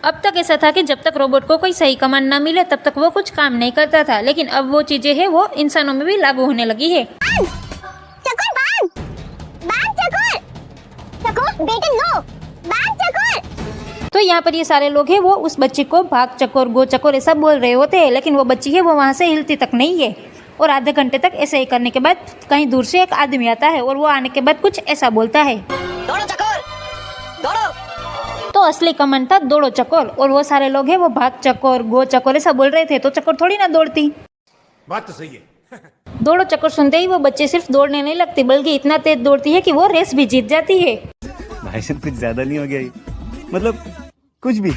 अब तक ऐसा था कि जब तक रोबोट को कोई सही कमांड ना मिले तब तक वो कुछ काम नहीं करता था, लेकिन अब वो चीजें हैं वो इंसानों में भी लागू होने लगी है। चकोर बांध, बांध चकोर, चकोर बेटे लो, बांध चकोर। तो यहाँ पर ये सारे लोग हैं वो उस बच्ची को भाग चकोर गो चकोर ऐसा बोल रहे होते हैं, लेकिन वो बच्ची है वो वहाँ से हिलती तक नहीं है। और आधे घंटे तक ऐसे ही करने के बाद कहीं दूर से एक आदमी आता है और वो आने के बाद कुछ ऐसा बोलता है, दौड़ो चकोर, दौड़ो। तो असली कमांड था दौड़ो चकोर। और वो सारे लोग हैं वो भाग चकोर गो चकोर ऐसा बोल रहे थे, तो चकोर थोड़ी ना दौड़ती। बात तो सही है। दौड़ो चकोर सुनते ही वो बच्चे सिर्फ दौड़ने नहीं लगती बल्कि इतना तेज दौड़ती है कि वो रेस भी जीत जाती है। भाई साहब कुछ ज्यादा नहीं हो गया ये? मतलब कुछ भी।